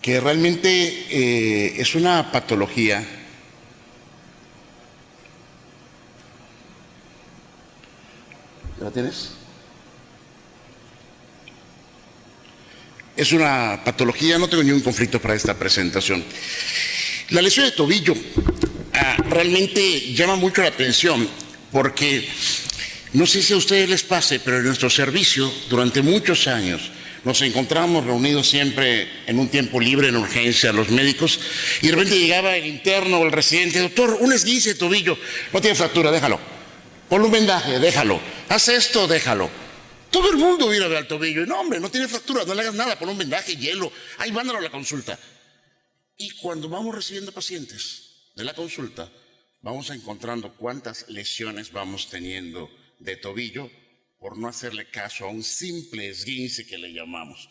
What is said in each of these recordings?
que realmente es una patología. ¿La tienes? Es una patología, no tengo ningún conflicto para esta presentación. La lesión de tobillo realmente llama mucho la atención porque no sé si a ustedes les pase, pero en nuestro servicio durante muchos años nos encontramos reunidos siempre en un tiempo libre en urgencia los médicos y de repente llegaba el interno o el residente: doctor, un esguince de tobillo, no tiene fractura, déjalo. Ponle un vendaje, déjalo. Haz esto, déjalo. Todo el mundo viene a ver al tobillo y no, hombre, no tiene fractura, no le hagas nada, pon un vendaje, hielo, ahí mándalo a la consulta. Y cuando vamos recibiendo pacientes de la consulta, vamos encontrando cuántas lesiones vamos teniendo de tobillo por no hacerle caso a un simple esguince que le llamamos.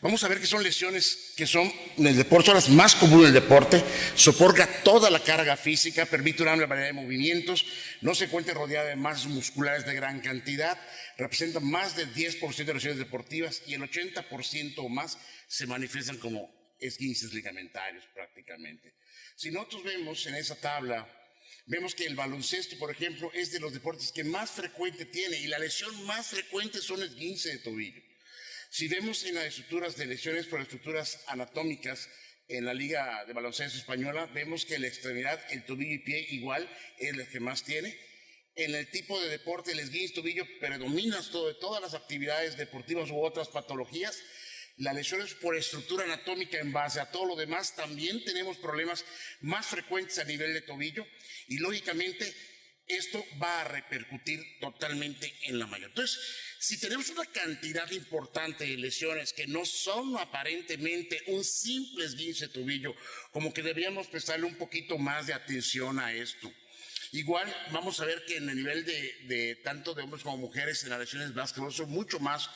Vamos a ver que son lesiones que son en el deporte, son las más comunes del deporte, soporta toda la carga física, permite una amplia variedad de movimientos, no se encuentra rodeada de masas musculares de gran cantidad, representa más del 10% de lesiones deportivas y el 80% o más se manifiestan como esguinces ligamentarios prácticamente. Si nosotros vemos en esa tabla, vemos que el baloncesto, por ejemplo, es de los deportes que más frecuente tiene y la lesión más frecuente son esguince de tobillo. Si vemos en las estructuras de lesiones por estructuras anatómicas en la Liga de Baloncesto Española, vemos que la extremidad, el tobillo y pie igual es la que más tiene. En el tipo de deporte, el esguince tobillo predomina sobre todas las actividades deportivas u otras patologías. Las lesiones por estructura anatómica en base a todo lo demás, también tenemos problemas más frecuentes a nivel de tobillo y lógicamente esto va a repercutir totalmente en la mayoría. Entonces, si tenemos una cantidad importante de lesiones que no son aparentemente un simple esguince de tobillo, como que deberíamos prestarle un poquito más de atención a esto. Igual vamos a ver que en el nivel de tanto de hombres como mujeres en las lesiones básicas son mucho más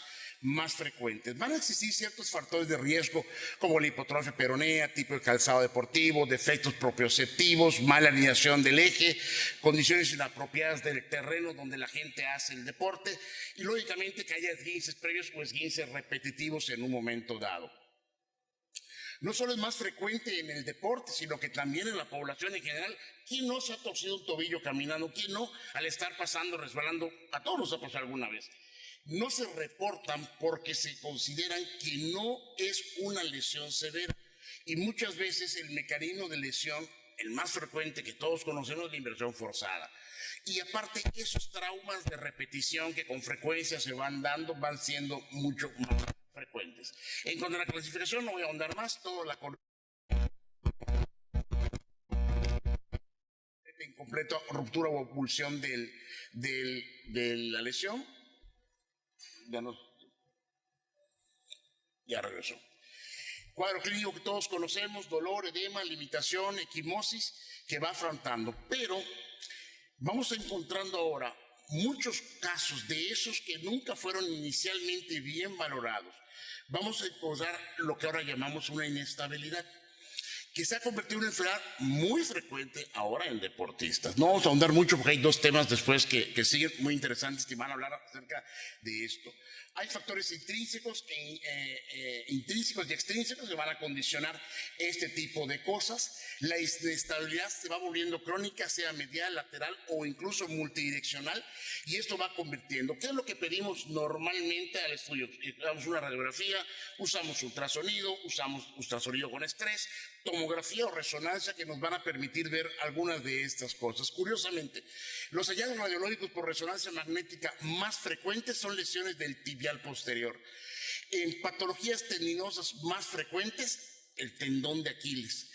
frecuentes. Van a existir ciertos factores de riesgo como la hipotrofia peronea, tipo de calzado deportivo, defectos propioceptivos, mala alineación del eje, condiciones inapropiadas del terreno donde la gente hace el deporte y lógicamente que haya esguinces previos o esguinces repetitivos en un momento dado. No solo es más frecuente en el deporte, sino que también en la población en general. ¿Quién no se ha torcido un tobillo caminando? ¿Quién no al estar pasando, resbalando? A todos nos ha pasado alguna vez. No se reportan porque se consideran que no es una lesión severa y muchas veces el mecanismo de lesión, el más frecuente que todos conocemos, es la inversión forzada. Y aparte esos traumas de repetición que con frecuencia se van dando van siendo mucho más frecuentes. En cuanto a la clasificación no voy a ahondar más, todo la incompleta ruptura o oclusión de la lesión. Ya regresó. Cuadro clínico que todos conocemos: dolor, edema, limitación, equimosis que va afrontando. Pero vamos encontrando ahora muchos casos de esos que nunca fueron inicialmente bien valorados. Vamos a encontrar lo que ahora llamamos una inestabilidad, que se ha convertido en una enfermedad muy frecuente ahora en deportistas. No vamos a ahondar mucho porque hay dos temas después que siguen muy interesantes que van a hablar acerca de esto. Hay factores intrínsecos y extrínsecos que van a condicionar este tipo de cosas. La inestabilidad se va volviendo crónica, sea medial, lateral o incluso multidireccional, y esto va convirtiendo. ¿Qué es lo que pedimos normalmente al estudio? Damos una radiografía, usamos ultrasonido, usamos ultrasonido con estrés, tomografía o resonancia que nos van a permitir ver algunas de estas cosas. Curiosamente, los hallazgos radiológicos por resonancia magnética más frecuentes son lesiones del tibial posterior. En patologías tendinosas más frecuentes, el tendón de Aquiles.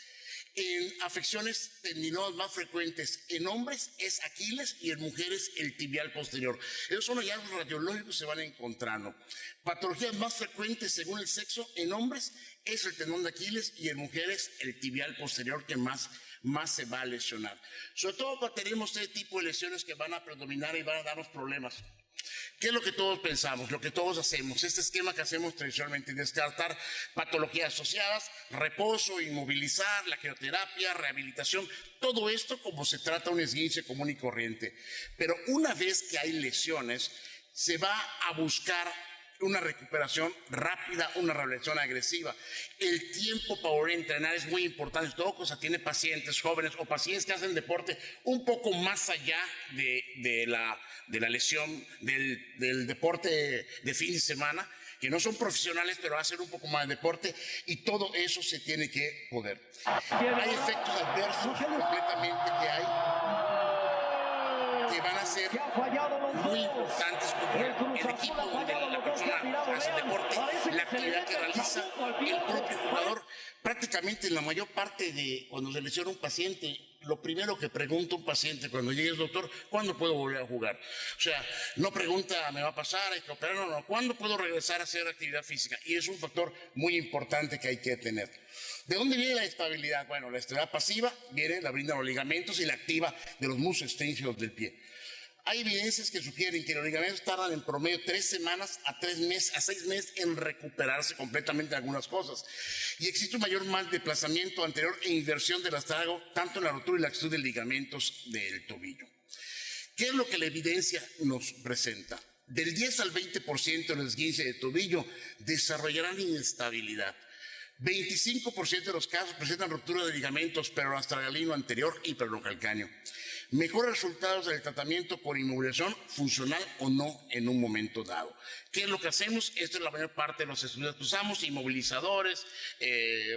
En afecciones tendinosas más frecuentes en hombres es Aquiles y en mujeres el tibial posterior. Esos son hallazgos radiológicos que se van encontrando. Patologías más frecuentes según el sexo en hombres es el tendón de Aquiles y en mujeres el tibial posterior que más se va a lesionar. Sobre todo cuando tenemos este tipo de lesiones que van a predominar y van a darnos problemas. ¿Qué es lo que todos pensamos, lo que todos hacemos? Este esquema que hacemos tradicionalmente: descartar patologías asociadas, reposo, inmovilizar, la quimioterapia, rehabilitación, todo esto como se trata un esguince común y corriente. Pero una vez que hay lesiones, se va a buscar una recuperación rápida, una rehabilitación agresiva. El tiempo para volver a entrenar es muy importante. Todo cosa tiene pacientes jóvenes o pacientes que hacen deporte un poco más allá de la lesión del deporte de fin de semana, que no son profesionales, pero hacen un poco más de deporte, y todo eso se tiene que poder. Hay efectos adversos completamente que van a ser muy importantes, como el equipo donde la persona hace deporte, la actividad que realiza, el propio jugador. Prácticamente en la mayor parte de cuando se lesiona un paciente, lo primero que pregunta un paciente cuando llegue el doctor: ¿cuándo puedo volver a jugar? O sea, no pregunta, ¿me va a pasar? ¿Hay que operar? No, ¿cuándo puedo regresar a hacer actividad física? Y es un factor muy importante que hay que tener. ¿De dónde viene la estabilidad? Bueno, la estabilidad pasiva viene, la brindan los ligamentos, y la activa de los músculos extensivos del pie. Hay evidencias que sugieren que los ligamentos tardan en promedio 3 semanas a 3 meses, a 6 meses en recuperarse completamente de algunas cosas. Y existe un mayor mal desplazamiento anterior e inversión del astrago, tanto en la rotura y la actitud de ligamentos del tobillo. ¿Qué es lo que la evidencia nos presenta? Del 10 al 20% de los esguinces de tobillo desarrollarán inestabilidad. 25% de los casos presentan ruptura de ligamentos peroastragalino anterior y perocalcáneo. Mejores resultados del tratamiento con inmovilización funcional o no en un momento dado. ¿Qué es lo que hacemos? Esto es la mayor parte de los estudios que usamos: inmovilizadores,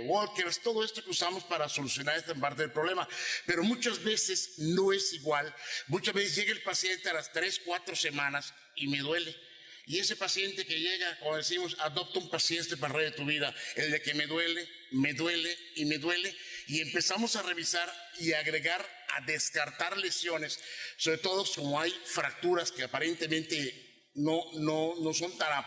walkers, todo esto que usamos para solucionar esta parte del problema. Pero muchas veces no es igual. Muchas veces llega el paciente a las 3, 4 semanas y me duele. Y ese paciente que llega, como decimos, adopta un paciente para el resto de tu vida, el de que me duele y me duele, y empezamos a revisar y a agregar, a descartar lesiones, sobre todo como hay fracturas que aparentemente no son tan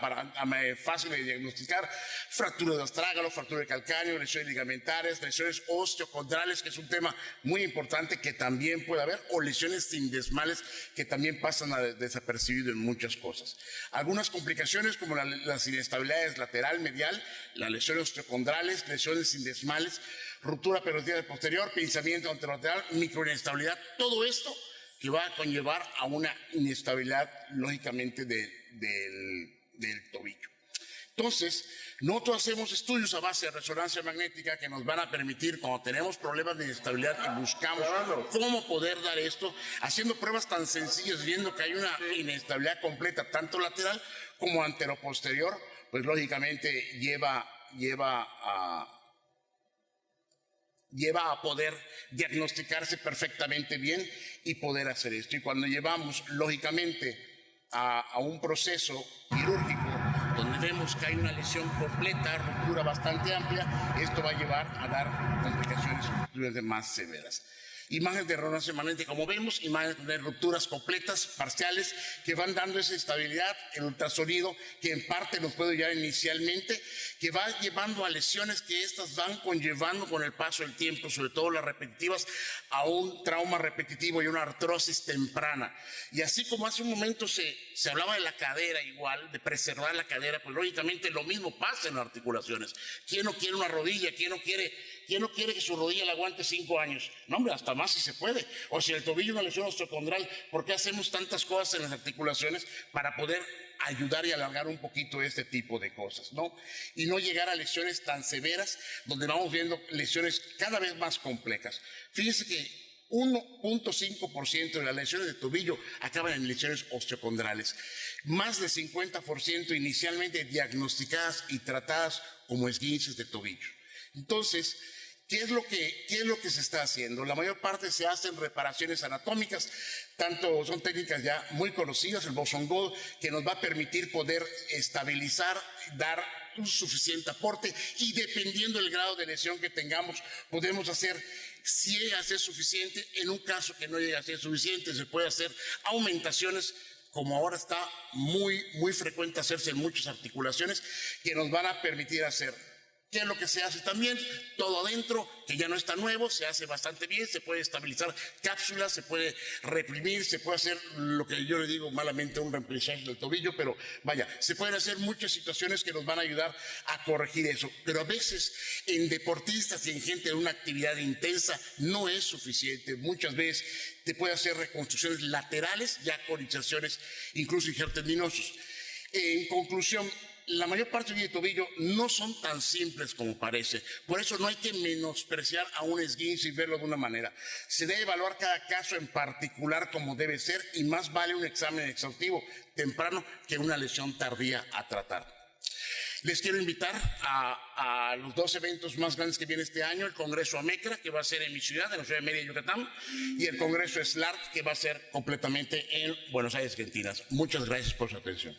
fáciles de diagnosticar: fractura de astrágalo, fractura de calcáneo, lesiones ligamentares, lesiones osteocondrales, que es un tema muy importante que también puede haber, o lesiones sindesmales que también pasan desapercibido en muchas cosas. Algunas complicaciones como las inestabilidades lateral, medial, las lesiones osteocondrales, lesiones sindesmales, ruptura periosteal posterior, pinzamiento anterolateral, microinestabilidad, todo esto que va a conllevar a una inestabilidad, lógicamente, del tobillo. Entonces, nosotros hacemos estudios a base de resonancia magnética que nos van a permitir, cuando tenemos problemas de inestabilidad y buscamos cómo poder dar esto, haciendo pruebas tan sencillas, viendo que hay una inestabilidad completa, tanto lateral como anteroposterior, pues lógicamente lleva a poder diagnosticarse perfectamente bien y poder hacer esto. Y cuando llevamos, lógicamente, a un proceso quirúrgico donde vemos que hay una lesión completa, ruptura bastante amplia, esto va a llevar a dar complicaciones más severas. Imágenes de resonancia magnética, como vemos, imágenes de rupturas completas, parciales, que van dando esa estabilidad, el ultrasonido, que en parte nos puede ayudar inicialmente, que va llevando a lesiones que estas van conllevando con el paso del tiempo, sobre todo las repetitivas, a un trauma repetitivo y una artrosis temprana. Y así como hace un momento se hablaba de la cadera igual, de preservar la cadera, pues lógicamente lo mismo pasa en las articulaciones. ¿Quién no quiere una rodilla? ¿Quién no quiere que su rodilla la aguante 5 años? No, hombre, hasta más si se puede. O si el tobillo es una lesión osteocondral, ¿por qué hacemos tantas cosas en las articulaciones para poder ayudar y alargar un poquito este tipo de cosas, ¿no? Y no llegar a lesiones tan severas, donde vamos viendo lesiones cada vez más complejas. Fíjense que 1.5% de las lesiones de tobillo acaban en lesiones osteocondrales. Más del 50% inicialmente diagnosticadas y tratadas como esguinces de tobillo. Entonces, ¿qué es lo que se está haciendo? La mayor parte se hacen reparaciones anatómicas, tanto son técnicas ya muy conocidas, el Boson Gold, que nos va a permitir poder estabilizar, dar un suficiente aporte, y dependiendo del grado de lesión que tengamos, podemos hacer, si llega a ser suficiente, en un caso que no llegue a ser suficiente, se puede hacer aumentaciones, como ahora está muy frecuente hacerse en muchas articulaciones, que nos van a permitir hacer. ¿Qué es lo que se hace también? Todo adentro, que ya no está nuevo, se hace bastante bien, se puede estabilizar cápsulas, se puede reprimir, se puede hacer lo que yo le digo malamente un reemplazaje del tobillo, pero vaya, se pueden hacer muchas situaciones que nos van a ayudar a corregir eso. Pero a veces en deportistas y en gente de una actividad intensa no es suficiente. Muchas veces te puede hacer reconstrucciones laterales ya con inserciones, incluso injertos tendinosos. En conclusión, la mayor parte de tobillo no son tan simples como parece. Por eso no hay que menospreciar a un esguince y verlo de una manera. Se debe evaluar cada caso en particular como debe ser y más vale un examen exhaustivo temprano que una lesión tardía a tratar. Les quiero invitar a los 2 eventos más grandes que viene este año, el Congreso AMECRA, que va a ser en mi ciudad, en la ciudad de Mérida, Yucatán, y el Congreso SLARC, que va a ser completamente en Buenos Aires, Argentina. Muchas gracias por su atención.